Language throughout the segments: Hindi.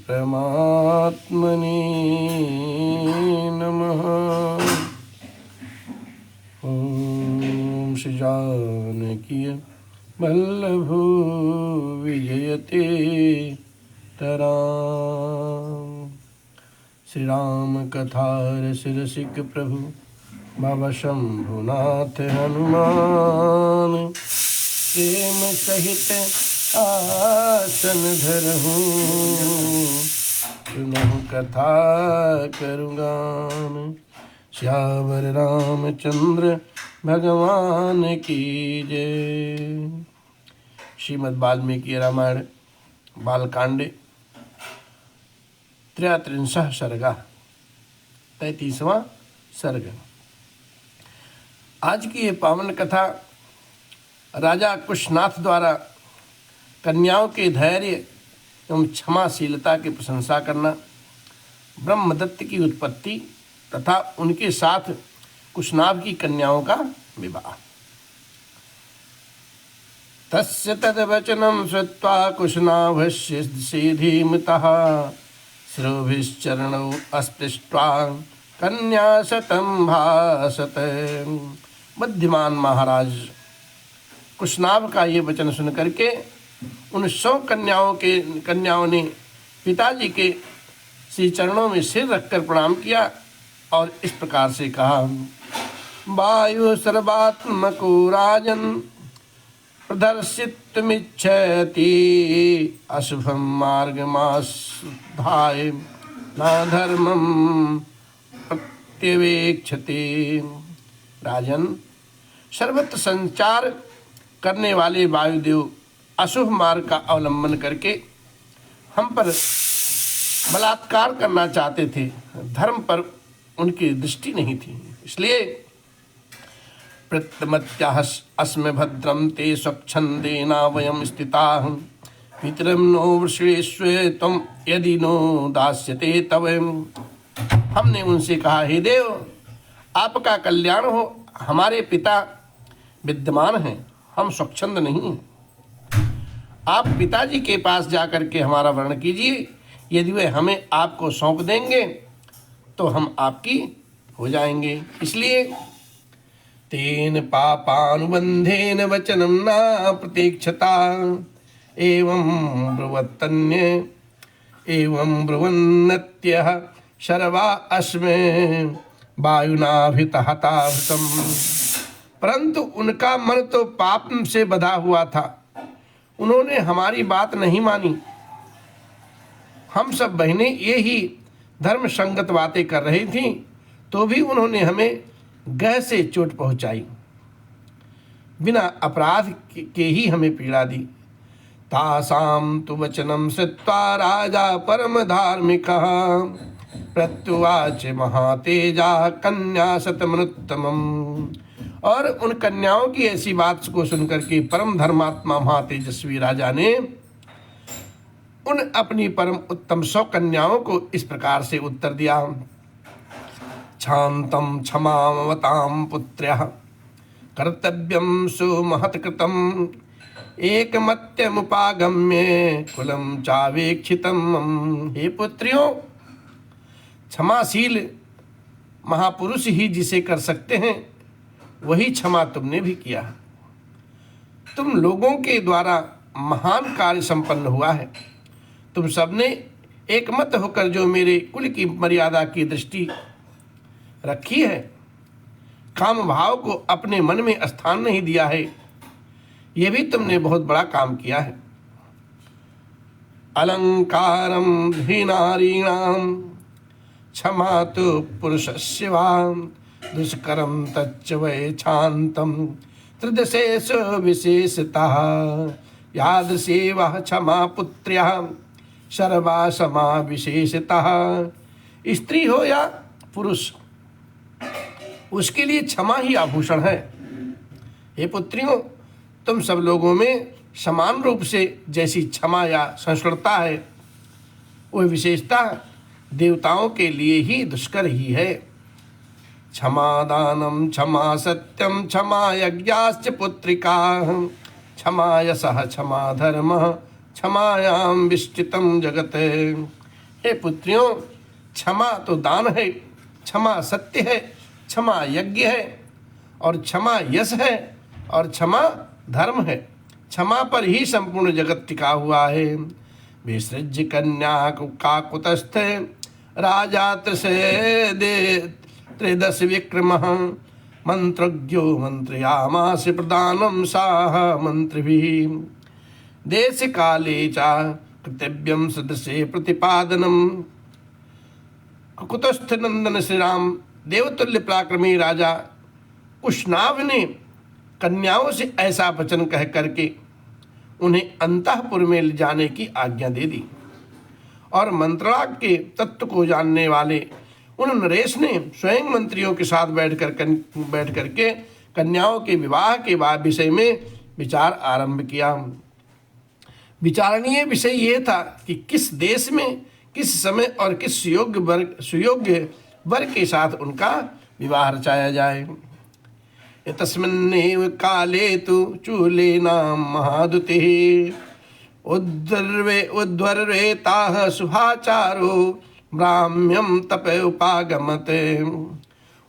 परमात्मने नमः। ओम श्री जानकी वल्लभो विजयते तराम। श्री राम कथा रसिक प्रभु भव शंभुनाथ हनुमान। प्रेम सहित आसन धरहूँ सुनहु कथा करुगान। श्यावर रामचंद्र भगवान की जय। श्रीमद् वाल्मीकि रामायण बालकांडे 33 सर्गा 33वां सर्ग। आज की ये पावन कथा राजा कुशनाथ द्वारा कन्याओं के धैर्य एवं क्षमाशीलता की प्रशंसा करना, ब्रह्मदत्त की उत्पत्ति तथा उनके साथ कुशनाभ की कन्याओं का विवाह। तस्य तद्वचनं श्रुत्वा कुशनाभस्य धीमतः श्रोभिश्चरणौ अस्पृष्ट्वा कन्या शतं भासत। बुद्धिमान महाराज कुशनाभ का ये वचन सुन करके उन 100 कन्याओं ने पिताजी के श्री चरणों में सिर रखकर प्रणाम किया और इस प्रकार से कहा। वायु सर्वात्मको राजन प्रदर्शितुमिच्छति अशुभं मार्गमाधाय न धर्मं प्रत्यवेक्षते। राजन, सर्वत्र संचार करने वाले वायुदेव अशुभ मार्ग का अवलंबन करके हम पर बलात्कार करना चाहते थे। धर्म पर उनकी दृष्टि नहीं थी, इसलिए प्रत्यमत्याह अस्म भद्रम ते स्वच्छंदेना वयम स्थिताः पितरं नो वृषेष्वे त्वं यदि नो दास्यते तव। हमने उनसे कहा, हे देव, आपका कल्याण हो, हमारे पिता विद्यमान हैं, हम स्वच्छंद नहीं हैं। आप पिताजी के पास जाकर के हमारा वर्ण कीजिए, यदि वे हमें आपको सौंप देंगे तो हम आपकी हो जाएंगे। इसलिए तेन पापानुबंधेन वचनं न प्रतीक्षता एवं ब्रुवन्नत्यः शर्वा अस्मे वायुनाभितहतावृतम्। परंतु उनका मन तो पाप से बधा हुआ था, उन्होंने हमारी बात नहीं मानी। हम सब बहनें ये ही धर्म संगत बातें कर रही थीं, तो भी उन्होंने हमें गह से चोट पहुंचाई, बिना अपराध के ही हमें पीड़ा दी। तासां तु वचनं श्रुत्वा राजा परम धार्मिकः प्रत्युवाच महातेजा कन्या शतमनुत्तमम्। और उन कन्याओं की ऐसी बात को सुनकर के परम धर्मात्मा महातेजस्वी राजा ने उन अपनी परम उत्तम 100 कन्याओं को इस प्रकार से उत्तर दिया। क्षांतं क्षमावतां पुत्र्यः कर्तव्यं सुमहत्कृतं एकमत्यमुपागम्य कुलं चावेक्षितं। हे पुत्रियों, क्षमाशील महापुरुष ही जिसे कर सकते हैं, वही क्षमा तुमने भी किया। तुम लोगों के द्वारा महान कार्य संपन्न हुआ है। तुम सबने एकमत होकर जो मेरे कुल की मर्यादा की दृष्टि रखी है, काम भाव को अपने मन में स्थान नहीं दिया है, यह भी तुमने बहुत बड़ा काम किया है। अलंकारं हीनारीणां क्षमा तो पुरुषस्य वां दुष्करं तच्च वै क्षान्तं त्रिदशेषु विशेषतः यादृशेवः क्षमा पुत्र्यः सर्वा समा विशेषतः। स्त्री हो या पुरुष, उसके लिए क्षमा ही आभूषण है। हे पुत्रियों, तुम सब लोगों में समान रूप से जैसी क्षमा या सहिष्णुता है, वह विशेषता देवताओं के लिए ही दुष्कर ही है। क्षमा दानम क्षमा सत्यम क्षमा यज्ञाश्च पुत्रिका क्षमा यशः क्षमा धर्मः क्षमायां विष्टितं जगत्। हे पुत्रियों, क्षमा तो दान है, क्षमा सत्य है, क्षमा यज्ञ है, और क्षमा यश है, और क्षमा धर्म है। क्षमा पर ही संपूर्ण जगत टिका हुआ है। विसृज्य कन्या का कुतस्थ राजा त्रयोदश विक्रम मंत्रज्ञो मंत्रयामास प्रदानम साह मंत्रिभिः देश काले चा कर्तव्यम सदस्य प्रतिपादनम। कुतस्थ नंदन श्री राम देवतुल्य पराक्रमी राजा कुशनाभ ने कन्याओं से ऐसा वचन कह करके उन्हें अंतःपुर में ले जाने की आज्ञा दे दी, और मंत्रणा के तत्व को जानने वाले उन नरेश ने स्वयं मंत्रियों के साथ बैठ करके कन्याओं के विवाह के बाद विषय में विचार आरंभ किया। विचारणीय विषय यह था कि किस देश में, किस समय और किस सुयोग्य वर के साथ उनका विवाह रचाया जाए। तस्मिन्नेव काले तु चूलेनां महादुतिः उद्वर्वेताः शुभाचारो ब्राह्म्यं तप उपागमत।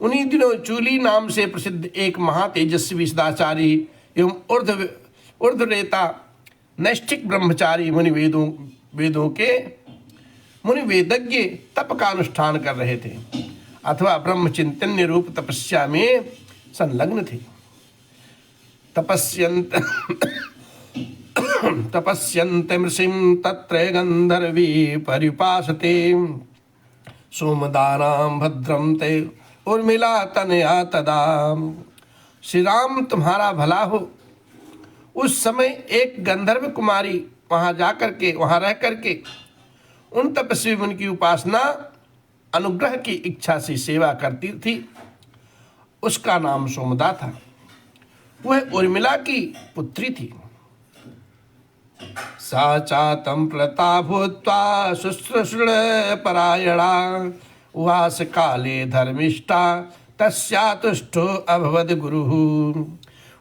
उन्हीं दिनों चूली नाम से प्रसिद्ध एक महातेजस्वी सदाचारी एवं ऊर्ध्वरेता नैष्ठिक ब्रह्मचारी मुनि वेदज्ञ तप का अनुष्ठान कर रहे थे अथवा ब्रह्मचिंतन्य रूप तपस्या में संलग्न थे। तपस्यन्त मृषिं तत्र गंधर्वी परिपासते सोमदानां भद्रं ते उर्मिला तनया तदा। श्री राम तुम्हारा भला हो। उस समय एक गंधर्व कुमारी वहां रह करके उन तपस्वी मुनि की उपासना अनुग्रह की इच्छा से सेवा करती थी। उसका नाम सोमदा था। वह उर्मिला की पुत्री थी। सा चातं प्लता भूत्वा शुश्रूषण परायणा उवास काले धर्मिष्ठा तस्या तुष्टो अभवद गुरुः।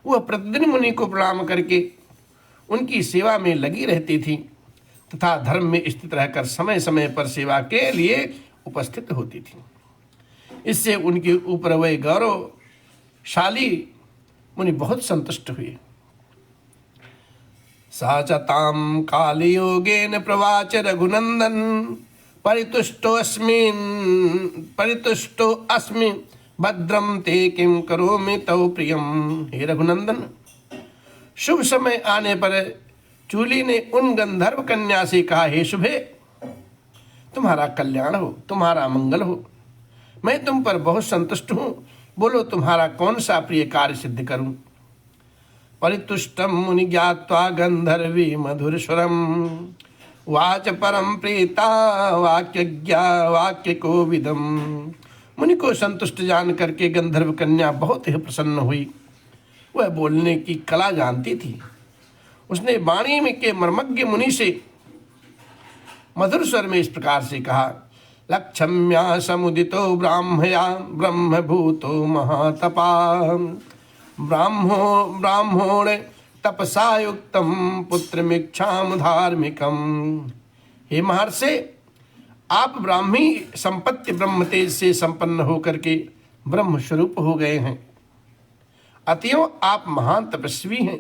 वह प्रतिदिन मुनि को प्रणाम करके उनकी सेवा में लगी रहती थी तथा धर्म में स्थित रहकर समय समय पर सेवा के लिए उपस्थित होती थी। इससे उनके ऊपर वह गौरवशाली मुनि बहुत संतुष्ट हुए। सा च तां कालयोगेन प्रवाच रघुनंदन परितुष्टो अस्मि भद्रम ते किं करोमि तव प्रियम। हे रघुनंदन, शुभ समय आने पर चूली ने उन गंधर्व कन्या से कहा, हे शुभे, तुम्हारा कल्याण हो, तुम्हारा मंगल हो। मैं तुम पर बहुत संतुष्ट हूँ। बोलो तुम्हारा कौन सा प्रिय कार्य सिद्ध करूं। परितुष्टम मुनि ज्ञात्वा गंधर्वी मधुर स्वरम वाच परम प्रीता वाक्य को विदम। मुनि को संतुष्ट जान करके गंधर्व कन्या बहुत ही प्रसन्न हुई। वह बोलने की कला जानती थी। उसने वाणी में के मर्मज्ञ मुनि से मधुर स्वर में इस प्रकार से कहा, लक्षम्या समुदितो ब्राह्मया ब्रह्मभूतो महातपा ब्राह्मोण तपसा युक्तम पुत्रमिच्छाम धार्मिकम। हे महर्षि, आप ब्राह्मी संपत्ति ब्रह्म तेज से संपन्न होकर के ब्रह्म स्वरूप हो गए हैं। अतएव आप महान तपस्वी हैं।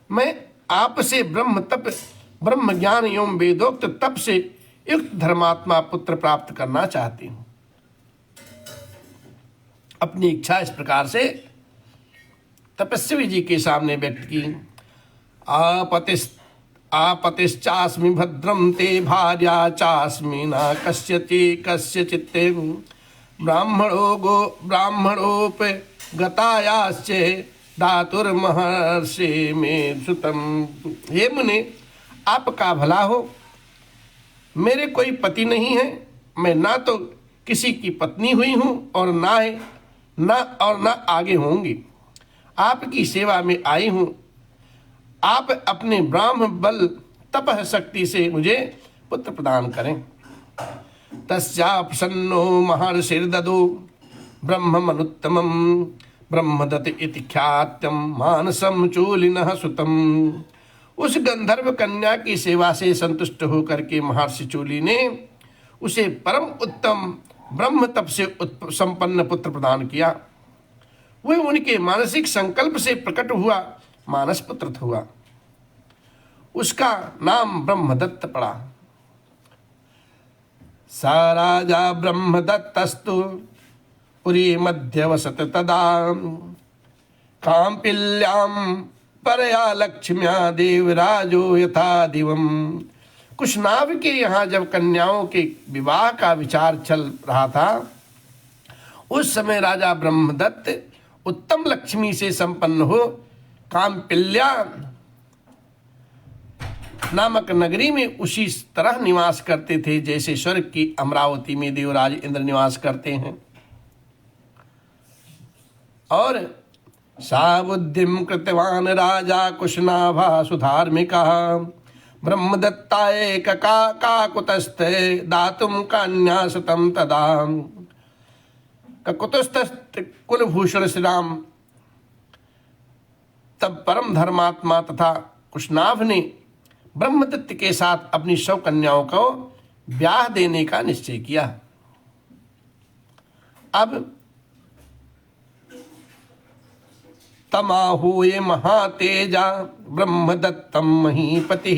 मैं आपसे ब्रह्म ज्ञान एवं वेदोक्त तप से युक्त धर्मात्मा पुत्र प्राप्त करना चाहती हूं। अपनी इच्छा इस प्रकार से तपस्वी जी के सामने व्यक्त की। आपतिश्चास्मि भद्रम ते भार्या चास्मि न कस्यचित्ते ब्राह्मणोप गतायाश्च धातुर्महर्षि में सुतम। हे मुने, आपका भला हो। मेरे कोई पति नहीं है। मैं ना तो किसी की पत्नी हुई हूँ और ना आगे होंगी। आपकी सेवा में आई हूँ। आप अपने ब्राह्म बल तपह शक्ति से मुझे पुत्र प्रदान करें। तस्या प्रसन्नो महर्षिर्ददो ब्रह्ममनुत्तमं ब्रह्मदत्त इति ख्यात्यम मानसम चूलिनः सुतम। उस गंधर्व कन्या की सेवा से संतुष्ट होकर के महर्षि चूली ने उसे परम उत्तम ब्रह्म तप से संपन्न पुत्र प्रदान किया। वह उनके मानसिक संकल्प से प्रकट हुआ मानस पुत्र हुआ। उसका नाम ब्रह्मदत्त पड़ा। सा राजा ब्रह्मदत्तस्तु पुरी मध्यवसत तदा कांपिल्यां परया लक्ष्म्या देवराजो यथा दिवम। कुशनाभ के यहाँ जब कन्याओं के विवाह का विचार चल रहा था, उस समय राजा ब्रह्मदत्त उत्तम लक्ष्मी से संपन्न हो कांपिल्या नामक नगरी में उसी तरह निवास करते थे जैसे स्वर्ग की अमरावती में देवराज इंद्र निवास करते हैं। और सा बुद्धिम कृतवान राजा कुशनाभा सुधार्मिका ब्रह्मदत्ताय काकुतस्थे दातुम कन्यासतम तदा। ककुतस्थ कुलभूषण श्री राम तब परम धर्मात्मा तथा कुशनाभ ने ब्रह्मदत्त के साथ अपनी 100 कन्याओं को ब्याह देने का निश्चय किया। अब तमाहुये महातेजा ब्रह्मदत्तम महीपति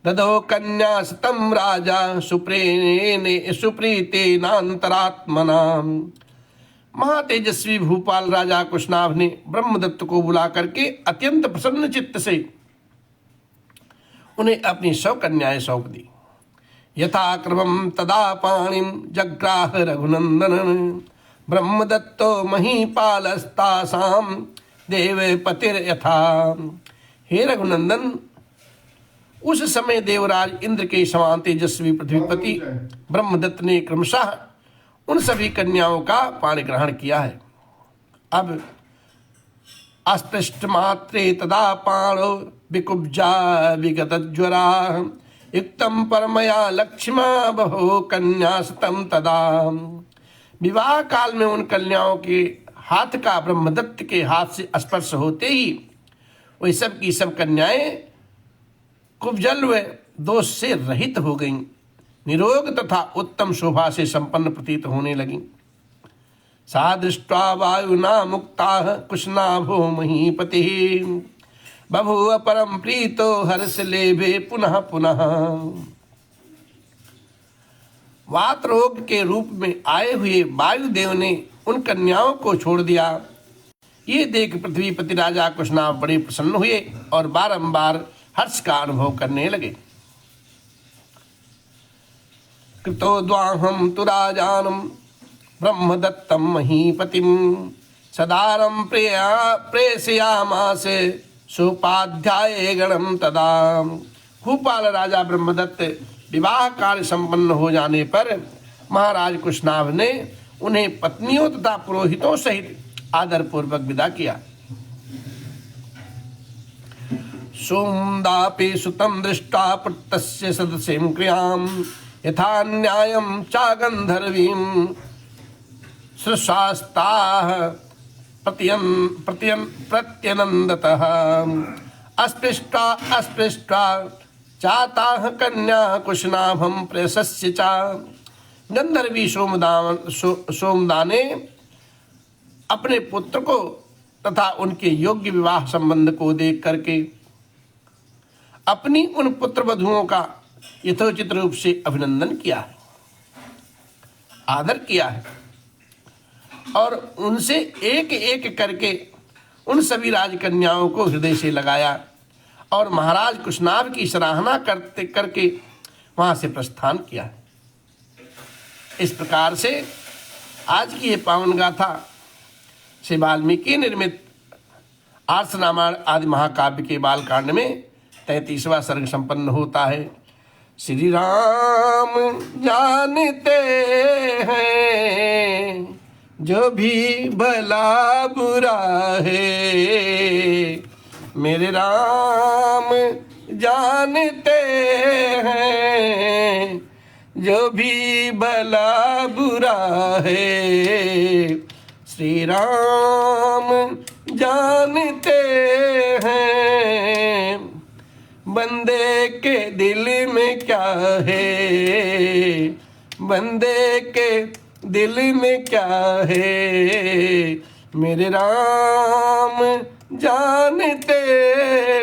ददो कन्यासतम राजा सुप्रीतेनांतरात्मना। महातेजस्वी भूपाल राजा कुशनाभ ने ब्रह्मदत्त को बुला करके अत्यंत प्रसन्न चित्त से उन्हें अपनी 100 कन्याएं सौंप दी। यथाक्रमं तदा पाणिं जग्राह रघुनंदन ब्रह्मदत्तो महीपालस्तासां देव पतिर्यथा। हे रघुनंदन, उस समय देवराज इंद्र के समान तेजस्वी पृथ्वीपति ब्रह्मदत्त ने क्रमशः उन सभी कन्याओं का पाणी ग्रहण किया है। अब अस्पृष्ट मात्रे तदा पाणो विकुब्जा विगत ज्वरा युक्तम परमया लक्ष्मा बहो कन्यासतम तदा। विवाह काल में उन कन्याओं के हाथ का ब्रह्मदत्त के हाथ से स्पर्श होते ही वे सब की सब कन्याएं कुब्जल व दोष से रहित हो गईं, निरोग तथा उत्तम शोभा से संपन्न प्रतीत होने लगीं। सा दृष्ट्वा वायुना मुक्ता कुशनाभो महीपति बभूव परम प्रीतो हर्ष लेभे पुनः पुनः। वात रोग के रूप में आए हुए वायुदेव ने उन कन्याओं को छोड़ दिया। ये देख पृथ्वीपति राजा कुशनाभ बड़े प्रसन्न हुए और बारंबार हर्ष का अनुभव करने लगे। कृतो द्वाहम तु राजानम ब्रह्मदत्तम महीपतिम सदारम प्रेषयामास सुपाध्याय गणम तदा। भूपाल राजा ब्रह्मदत्त विवाह कार्य संपन्न हो जाने पर महाराज कुशनाभ ने उन्हें पत्नियों तथा पुरोहितों सहित आदर पूर्वक विदा किया। सोमदापि सुतं दृष्ट्वा पुत्रस्य सदस्यं क्रियां यथा न्यायं चागन्धर्वीं सुशास्ताः प्रत्यनन्दतः अस्पृष्टा चाताः कन्या कुशनाभं प्रशस्य च। गंधर्वी सोमदा ने अपने पुत्र को तथा उनके योग्य विवाह संबंध को देख करके अपनी उन पुत्र वधुओं का यथोचित रूप से अभिनंदन किया है, आदर किया है और उनसे एक एक करके उन सभी राजकन्याओं को हृदय से लगाया और महाराज कुशनाभ की सराहना करके वहां से प्रस्थान किया। इस प्रकार से आज की ये पावन गाथा से वाल्मीकि निर्मित आर्ष रामायण आदि महाकाव्य के बालकांड में 33वां सर्ग संपन्न होता है। श्री राम जानते हैं जो भी भला बुरा है, मेरे राम जानते हैं जो भी भला बुरा है। श्री राम जानते हैं बंदे के दिल में क्या है, बंदे के दिल में क्या है, मेरे राम जानते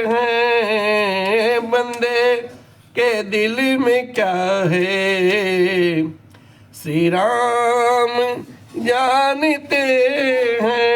हैं, बंदे के दिल में क्या है, श्री राम जानते हैं।